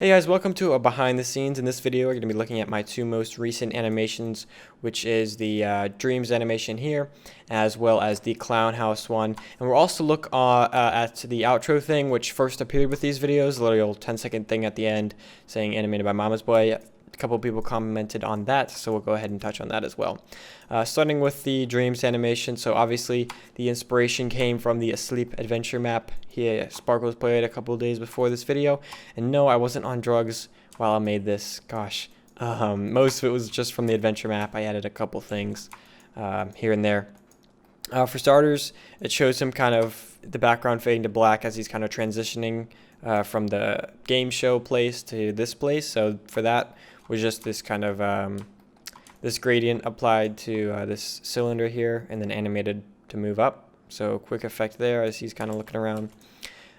Hey guys, welcome to a behind the scenes. In this video, we're going to be looking at my two most recent animations, which is the Dreams animation here, as well as the Clown House one. And we'll also look at the outro thing, which first appeared with these videos, a little 10-second thing at the end saying animated by Mama's Boy. A couple of people commented on that, so we'll go ahead and touch on that as well. Starting with the Dreams animation, so obviously the inspiration came from the Asleep adventure map. Sparkles played a couple of days before this video, and no, I wasn't on drugs while I made this. Gosh, most of it was just from the adventure map. I added a couple things here and there. For starters, it shows him kind of the background fading to black as he's kind of transitioning from the game show place to this place. So for that was just this kind of this gradient applied to this cylinder here and then animated to move up. So quick effect there as he's kind of looking around.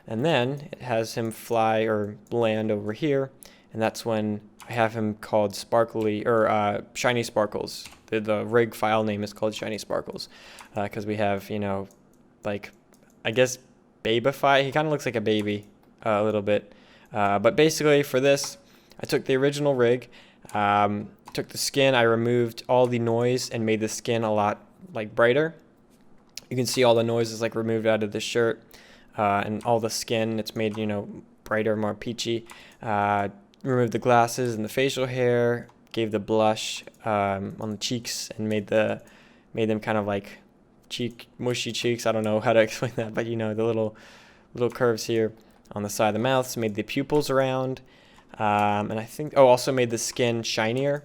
And then it has him fly or land over here, and that's when I have him called Sparkly or Shiny Sparkles. The rig file name is called Shiny Sparkles because we have, you know, like, I guess Babify. He kind of looks like a baby a little bit. But basically for this, I took the original rig, took the skin, I removed all the noise and made the skin a lot like brighter. You can see all the noise is like removed out of the shirt and all the skin. It's made, you know, brighter, more peachy. Removed the glasses and the facial hair, gave the blush on the cheeks, and made them kind of like mushy cheeks. I don't know how to explain that, but you know, the little curves here on the side of the mouth. So made the pupils around, and I think also made the skin shinier,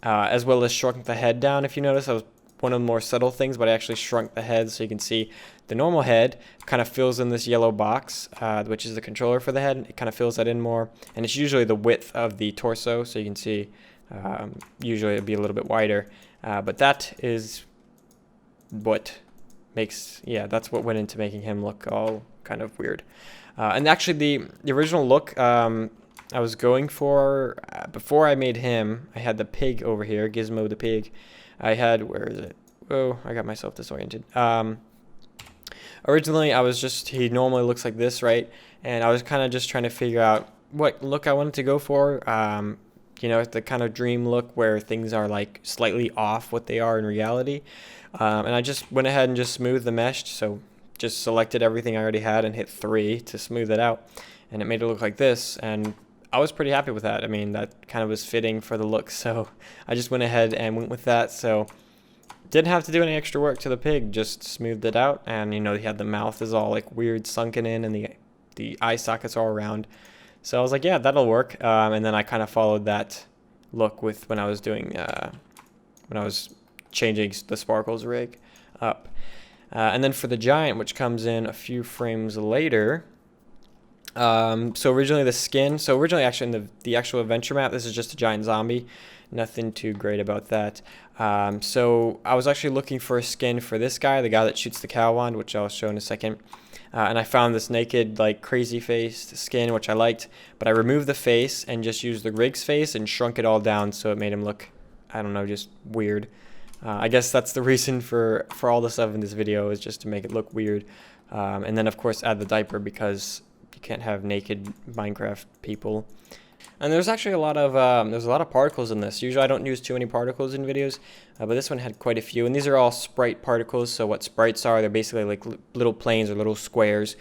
as well as shrunk the head down. If you notice, that was one of the more subtle things, but I actually shrunk the head so you can see the normal head kind of fills in this yellow box, which is the controller for the head. It kind of fills that in more, and it's usually the width of the torso, so you can see usually it'd be a little bit wider, but that is what makes, that's what went into making him look all kind of weird. And actually the original look I was going for, before I made him, I had the pig over here, Gizmo the pig. I had, where is it? Oh, I got myself disoriented. Originally, he normally looks like this, right? And I was kind of just trying to figure out what look I wanted to go for. You know, the kind of dream look where things are like slightly off what they are in reality. And I just went ahead and just smoothed the mesh. So just selected everything I already had and hit 3 to smooth it out. And it made it look like this. And I was pretty happy with that. I mean, that kind of was fitting for the look, so I just went ahead and went with that. So didn't have to do any extra work to the pig, just smoothed it out. And you know, he had the mouth is all like weird sunken in, and the eye sockets all around. So I was like, yeah, that'll work. And then I kind of followed that look with when I was doing when I was changing the Sparkles rig up. And then for the giant, which comes in a few frames later. So originally the skin, actually in the actual adventure map, this is just a giant zombie. Nothing too great about that. So I was actually looking for a skin for this guy, the guy that shoots the cow wand, which I'll show in a second. And I found this naked, like crazy faced skin, which I liked, but I removed the face and just used the rig's face and shrunk it all down so it made him look, I don't know, just weird. I guess that's the reason for all the stuff in this video, is just to make it look weird. And then of course add the diaper because you can't have naked Minecraft people. And there's actually a lot of particles in this. Usually I don't use too many particles in videos, but this one had quite a few. And these are all sprite particles. So what sprites are, they're basically like little planes or little squares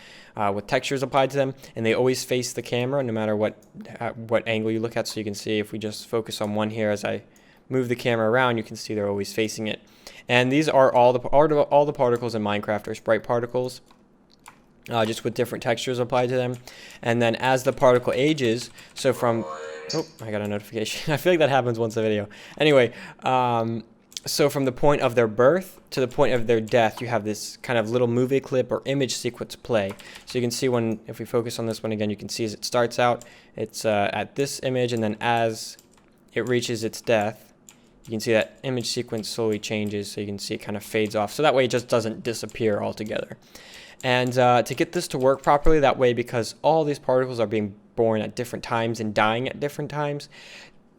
with textures applied to them, and they always face the camera no matter what angle you look at. So you can see if we just focus on one here, as I move the camera around, you can see they're always facing it. And these are all the particles in Minecraft are sprite particles. Just with different textures applied to them. And then as the particle ages, so from, oh, I got a notification. I feel like that happens once a video. Anyway, so from the point of their birth to the point of their death, you have this kind of little movie clip or image sequence play. So you can see if we focus on this one again, you can see as it starts out, it's at this image, and then as it reaches its death, you can see that image sequence slowly changes, so you can see it kind of fades off. So that way it just doesn't disappear altogether. And to get this to work properly that way, because all these particles are being born at different times and dying at different times,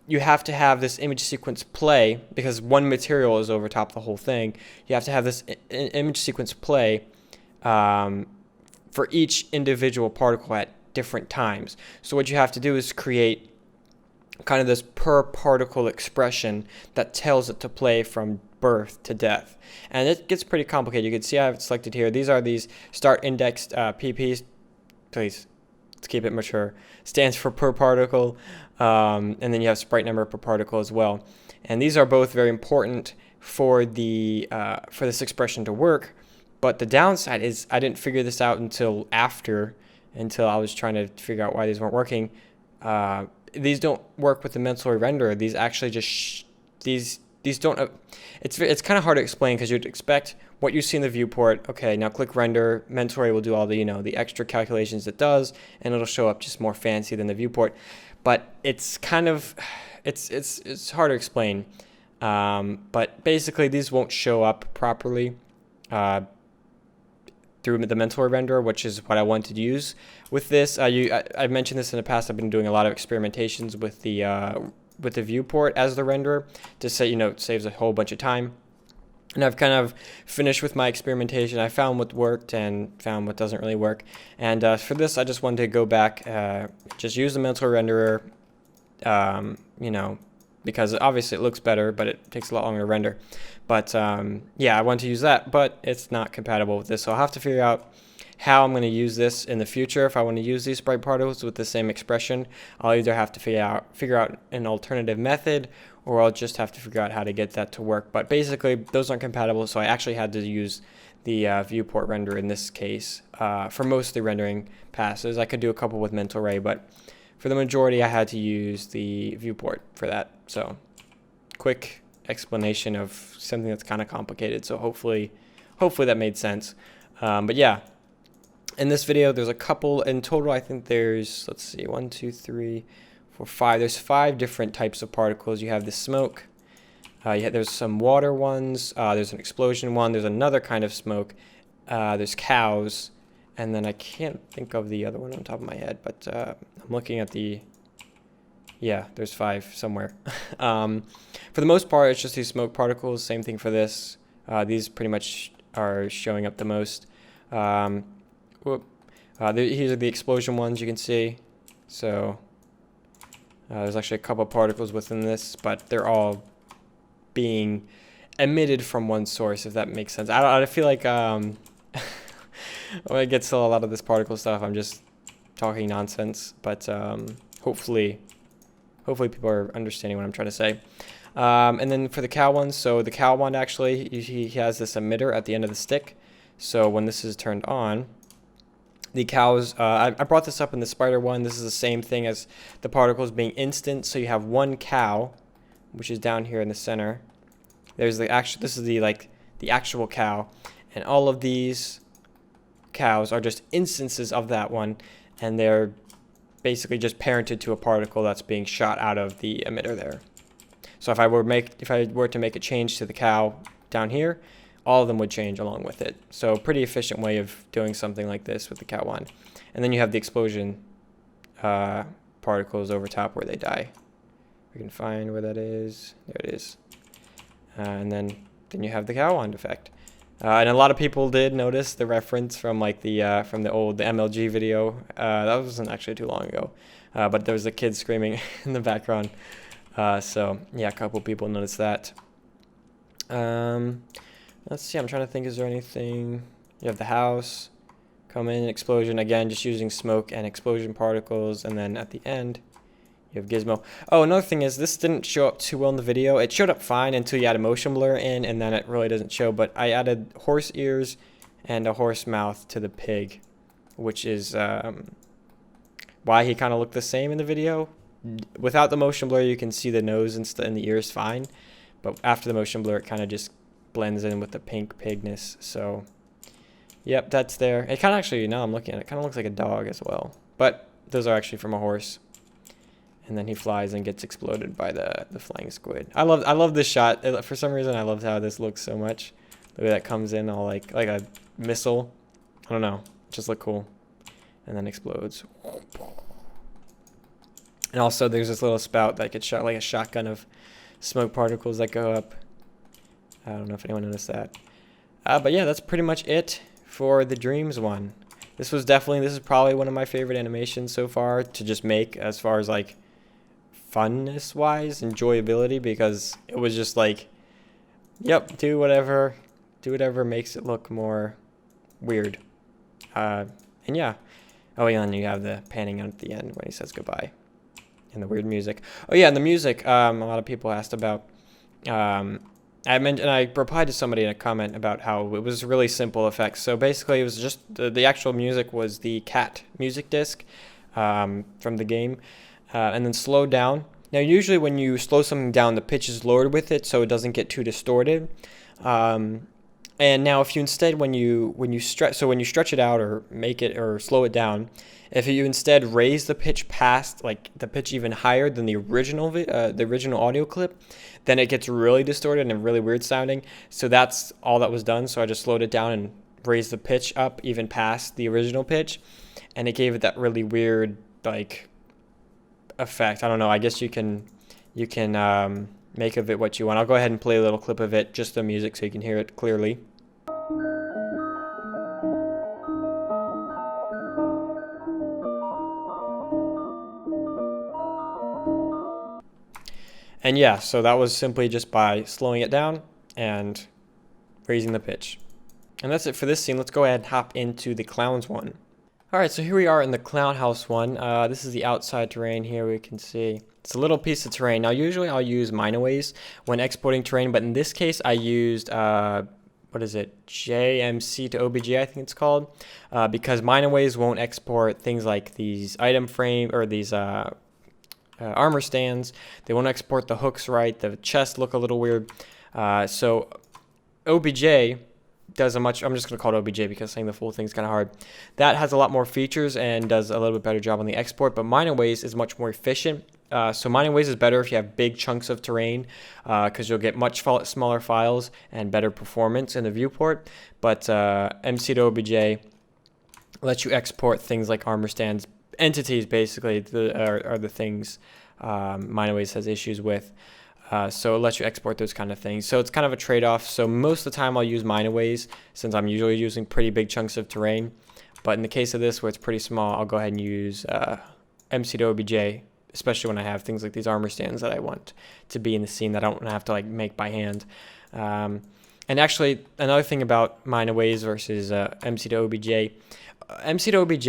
you have to have this image sequence play, because one material is over top the whole thing. You have to have this image sequence play for each individual particle at different times. So what you have to do is create kind of this per particle expression that tells it to play from birth to death. And it gets pretty complicated. You can see I have it selected here. These are these start indexed PPs. Please, let's keep it mature. Stands for per particle. And then you have sprite number per particle as well. And these are both very important for this expression to work. But the downside is I didn't figure this out until I was trying to figure out why these weren't working. These don't work with the mental array renderer. These actually just these don't. It's kind of hard to explain because you'd expect what you see in the viewport. Okay, now click render. Mental array will do all the the extra calculations it does, and it'll show up just more fancy than the viewport. But it's kind of it's hard to explain. But basically, these won't show up properly through the mental array renderer, which is what I wanted to use with this. I've mentioned this in the past. I've been doing a lot of experimentations with the viewport as the renderer to say, it saves a whole bunch of time. And I've kind of finished with my experimentation. I found what worked and found what doesn't really work. And for this, I just wanted to go back, just use the mental array renderer, because obviously it looks better, but it takes a lot longer to render. But yeah, I want to use that, but it's not compatible with this. So I'll have to figure out how I'm going to use this in the future. If I want to use these sprite particles with the same expression, I'll either have to figure out an alternative method, or I'll just have to figure out how to get that to work. But basically, those aren't compatible, so I actually had to use the viewport renderer in this case for most of the rendering passes. I could do a couple with mental array, but for the majority, I had to use the viewport for that. So, quick explanation of something that's kind of complicated. So hopefully that made sense. But yeah, in this video, there's a couple in total. I think there's, let's see, 1, 2, 3, 4, 5. There's 5 different types of particles. You have the smoke. There's some water ones. There's an explosion one. There's another kind of smoke. There's cows. And then I can't think of the other one on top of my head, but I'm looking at there's 5 somewhere. For the most part, it's just these smoke particles. Same thing for this. These pretty much are showing up the most. Here's are the explosion ones you can see. So there's actually a couple of particles within this, but they're all being emitted from one source, if that makes sense. I feel like when I get to a lot of this particle stuff, I'm just talking nonsense, but hopefully people are understanding what I'm trying to say. And then for the cow one, so the cow one actually, he has this emitter at the end of the stick. So when this is turned on, the cows, I brought this up in the spider one. This is the same thing as the particles being instant. So you have one cow, which is down here in the center. There's this is the actual cow, and all of these cows are just instances of that one, and they're basically just parented to a particle that's being shot out of the emitter there. So if I were to make a change to the cow down here, all of them would change along with it. So pretty efficient way of doing something like this with the cow one. And then you have the explosion particles over top where they die. We can find where that is. There it is. And then you have the cow wand effect. And a lot of people did notice the reference from from the old MLG video. That wasn't actually too long ago, but there was a kid screaming in the background. So yeah, a couple people noticed that. Let's see. I'm trying to think. Is there anything? You have the house, come in, explosion again, just using smoke and explosion particles, and then at the end, you have Gizmo. Oh, another thing is this didn't show up too well in the video. It showed up fine until you add a motion blur in, and then it really doesn't show. But I added horse ears and a horse mouth to the pig, which is why he kind of looked the same in the video. Without the motion blur, you can see the nose and the ears fine, but after the motion blur, it kind of just blends in with the pink pigness. So, yep, that's there. It kind of actually, now I'm looking at it, kind of looks like a dog as well. But those are actually from a horse. And then he flies and gets exploded by the flying squid. I love this shot. For some reason, I loved how this looks so much. The way that comes in all like a missile. I don't know. It just look cool. And then explodes. And also, there's this little spout that gets shot like a shotgun of smoke particles that go up. I don't know if anyone noticed that. But yeah, that's pretty much it for the Dreams one. this is probably one of my favorite animations so far to just make, as far as like funness wise, enjoyability, because it was just like, yep, do whatever makes it look more weird. And yeah. Oh yeah, and you have the panning out at the end when he says goodbye, and the weird music. Oh yeah, and the music. A lot of people asked about. I replied to somebody in a comment about how it was really simple effects. So basically, it was just the actual music was the cat music disc from the game, and then slowed down. Now, usually when you slow something down, the pitch is lowered with it, so it doesn't get too distorted. And now, if you instead, when you stretch it out or make it or slow it down, if you instead raise the pitch past, like the pitch even higher than the original audio clip, then it gets really distorted and really weird sounding. So that's all that was done. So I just slowed it down and raised the pitch up even past the original pitch, and it gave it that really weird like effect. I don't know. I guess you can make of it what you want. I'll go ahead and play a little clip of it, just the music, so you can hear it clearly. And yeah, so that was simply just by slowing it down and raising the pitch. And that's it for this scene. Let's go ahead and hop into the clowns one. Alright, so here we are in the clown house one. This is the outside terrain here. We can see it's a little piece of terrain. Now, usually I'll use Minaways when exporting terrain, but in this case I used, what is it, JMC to OBJ, I think it's called, because Minaways won't export things like these item frame, or these armor stands. They won't export the hooks right. The chests look a little weird. So OBJ does a much, I'm just going to call it OBJ because saying the full thing is kind of hard. That has a lot more features and does a little bit better job on the export, but Minaways is much more efficient. So Minaways is better if you have big chunks of terrain, because you'll get much smaller files and better performance in the viewport. But MC to OBJ lets you export things like armor stands. Entities basically are the things Minaways has issues with. So it lets you export those kind of things. So it's kind of a trade-off. So most of the time I'll use Minaways since I'm usually using pretty big chunks of terrain. But in the case of this where it's pretty small, I'll go ahead and use MC to OBJ, especially when I have things like these armor stands that I want to be in the scene that I don't have to like make by hand. And actually, another thing about Minaways versus MC to OBJ, MC to OBJ,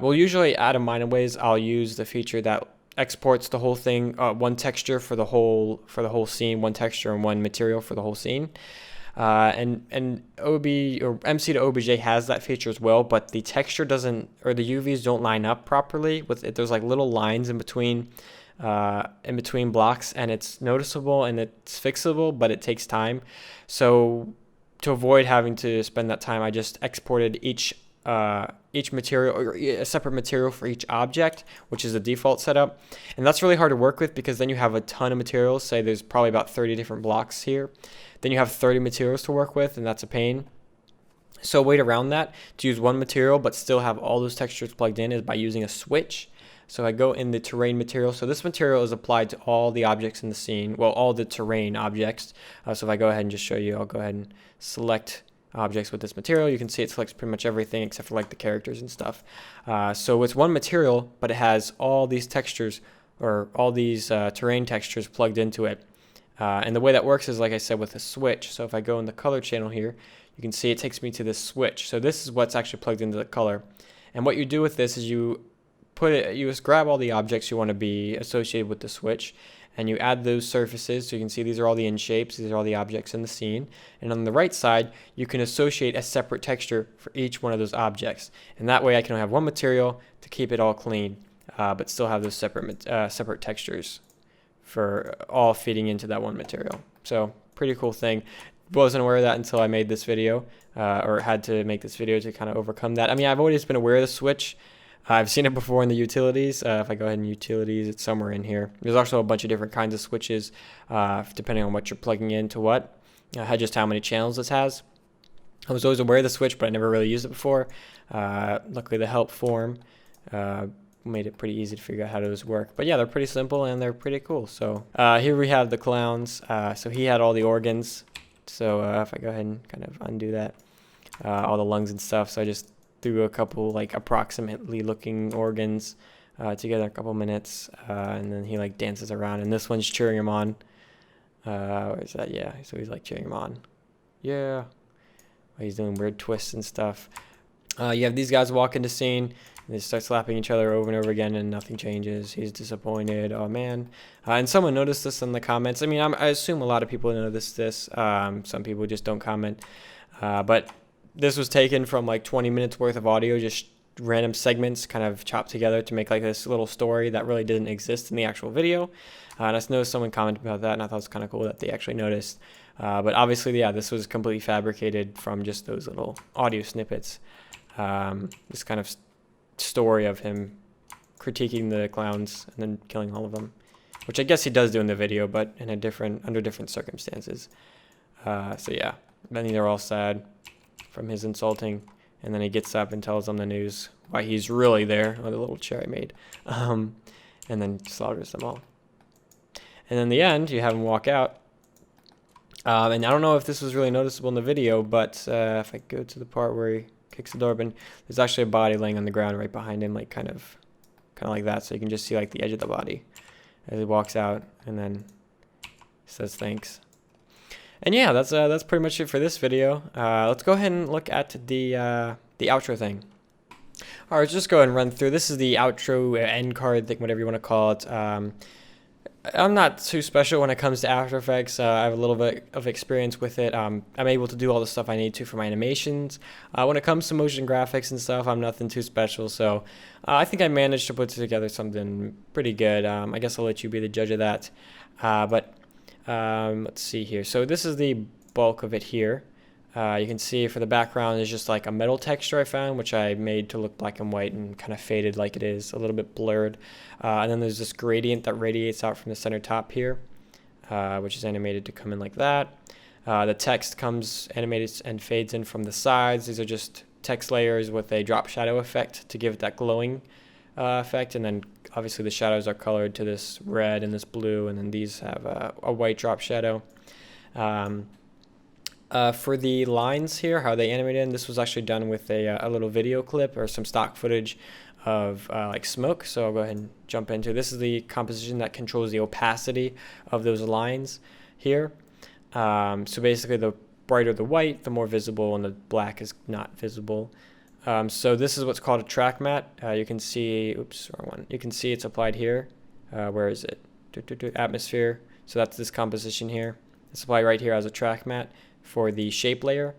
well, usually out of Minaways, I'll use the feature that exports the whole thing, one texture for the whole scene, one texture and one material for the whole scene. And MC to OBJ has that feature as well, but the texture doesn't, or the UVs don't line up properly with it. There's like little lines in between blocks, and it's noticeable and it's fixable, but it takes time. So to avoid having to spend that time, I just exported each material, or a separate material for each object, which is the default setup. And that's really hard to work with because then you have a ton of materials. Say there's probably about 30 different blocks here. Then you have 30 materials to work with, and that's a pain. So a way around that, to use one material but still have all those textures plugged in, is by using a switch. So I go in the terrain material. So this material is applied to all the objects in the scene, well, all the terrain objects. So if I go ahead and just show you, I'll go ahead and select objects with this material. You can see it selects pretty much everything except for like the characters and stuff. So it's one material, but it has all these textures, or all these terrain textures plugged into it. And the way that works is, like I said, with a switch. So if I go in the color channel here, you can see it takes me to this switch. So this is what's actually plugged into the color. And what you do with this is you just grab all the objects you want to be associated with the switch, and you add those surfaces. So you can see these are all the end shapes, these are all the objects in the scene. And on the right side, you can associate a separate texture for each one of those objects. And that way I can have one material to keep it all clean, but still have those separate textures for all feeding into that one material. So pretty cool thing. Wasn't aware of that until I made this video, or had to make this video to kind of overcome that. I mean, I've always been aware of the switch. I've seen it before in the utilities. If I go ahead and utilities, it's somewhere in here. There's also a bunch of different kinds of switches, depending on what you're plugging into what, just how many channels this has. I was always aware of the switch, but I never really used it before. Luckily, the help form made it pretty easy to figure out how those work. But yeah, they're pretty simple and they're pretty cool. So here we have the clowns. So he had all the organs. So if I go ahead and kind of undo that, all the lungs and stuff. So I just through a couple like approximately looking organs together, a couple minutes, and then he like dances around, and this one's cheering him on. Where is that? Yeah, so he's like cheering him on. Yeah, he's doing weird twists and stuff. You have these guys walk into scene. They start slapping each other over and over again, and nothing changes. He's disappointed. Oh man! And someone noticed this in the comments. I mean, I assume a lot of people noticed this. Some people just don't comment. But this was taken from like 20 minutes worth of audio, just random segments kind of chopped together to make like this little story that really didn't exist in the actual video. And I noticed someone commented about that, and I thought it was kind of cool that they actually noticed. But obviously, yeah, this was completely fabricated from just those little audio snippets. This kind of story of him critiquing the clowns and then killing all of them, which I guess he does do in the video, but in under different circumstances. So yeah, then they're all sad from his insulting, and then he gets up and tells them the news, why he's really there, with a little chair I made, and then slaughters them all. And in the end, you have him walk out. And I don't know if this was really noticeable in the video, but if I go to the part where he kicks the door open, there's actually a body laying on the ground right behind him, like kind of like that. So you can just see like the edge of the body as he walks out, and then says thanks. And yeah, that's pretty much it for this video. Let's go ahead and look at the outro thing. All right, let's just go ahead and run through. This is the outro end card thing, whatever you want to call it. I'm not too special when it comes to After Effects. I have a little bit of experience with it. I'm able to do all the stuff I need to for my animations. When it comes to motion graphics and stuff, I'm nothing too special. So I think I managed to put together something pretty good. I guess I'll let you be the judge of that. But let's see here. So this is the bulk of it here. You can see for the background is just like a metal texture I found, which I made to look black and white and kind of faded like it is, a little bit blurred. And then there's this gradient that radiates out from the center top here, which is animated to come in like that. The text comes animated and fades in from the sides. These are just text layers with a drop shadow effect to give it that glowing effect. And then obviously the shadows are colored to this red and this blue, and then these have a white drop shadow. For the lines here, how they animated, this was actually done with a little video clip or some stock footage of like smoke. So I'll go ahead and jump into this. Is the composition that controls the opacity of those lines here. So basically, the brighter the white, the more visible, and the black is not visible. So this is what's called a track matte. You can see, oops, wrong one. You can see it's applied here. Where is it? Atmosphere. So that's this composition here. It's applied right here as a track matte for the shape layer.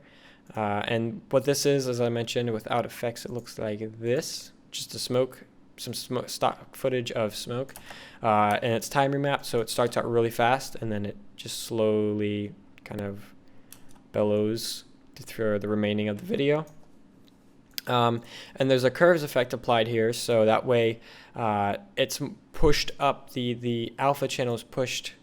And what this is, as I mentioned, without effects, it looks like this. Just some smoke, stock footage of smoke. And it's time remapped, so it starts out really fast, and then it just slowly kind of bellows through the remaining of the video. And there's a curves effect applied here, so that way it's pushed up, the alpha channel is pushed.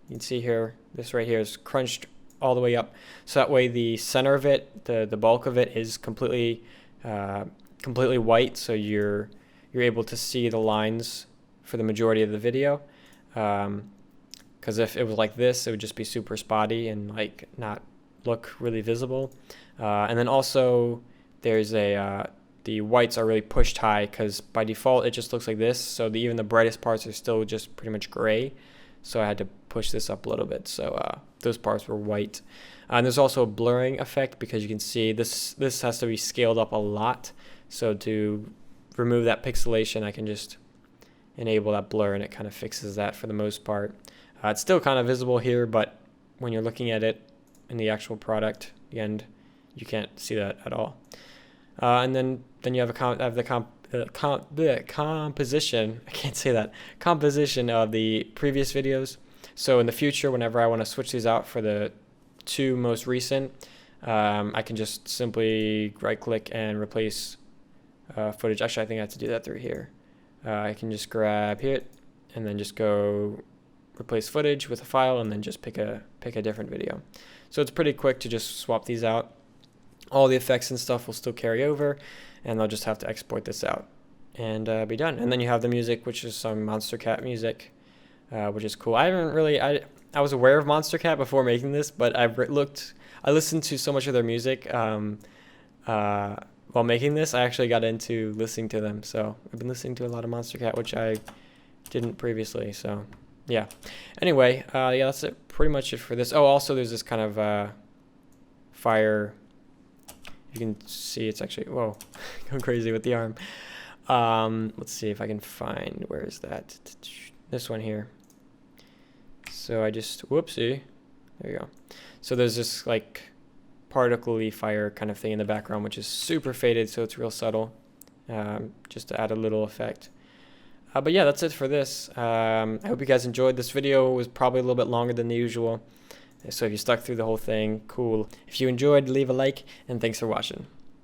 You can see here, this right here is crunched all the way up, so that way the center of it, the bulk of it, is completely white, so you're able to see the lines for the majority of the video. Because if it was like this, it would just be super spotty and like not look really visible. And then also there's the whites are really pushed high, because by default it just looks like this, so even the brightest parts are still just pretty much gray. So I had to push this up a little bit, so those parts were white. And there's also a blurring effect, because you can see this has to be scaled up a lot. So to remove that pixelation, I can just enable that blur, and it kind of fixes that for the most part. It's still kind of visible here, but when you're looking at it in the actual product, the end, you can't see that at all. And then you have the composition, I can't say that, composition of the previous videos. So in the future, whenever I want to switch these out for the two most recent, I can just simply right click and replace footage. Actually, I think I have to do that through here. I can just grab here and then just go replace footage with a file, and then just pick a different video. So it's pretty quick to just swap these out. All the effects and stuff will still carry over, and I'll just have to export this out and be done. And then you have the music, which is some Monstercat music, which is cool. I was aware of Monstercat before making this, but I listened to so much of their music while making this, I actually got into listening to them. So I've been listening to a lot of Monstercat, which I didn't previously. So yeah. Anyway, yeah, that's it. Pretty much it for this. Oh, also there's this kind of fire. You can see it's actually, whoa, going crazy with the arm. Let's see if I can find, where is that? This one here. So I just, whoopsie. There you go. So there's this like particle-y fire kind of thing in the background, which is super faded, so it's real subtle, just to add a little effect. But yeah, that's it for this. I hope you guys enjoyed this video. It was probably a little bit longer than the usual. So if you stuck through the whole thing, cool. If you enjoyed, leave a like, and thanks for watching.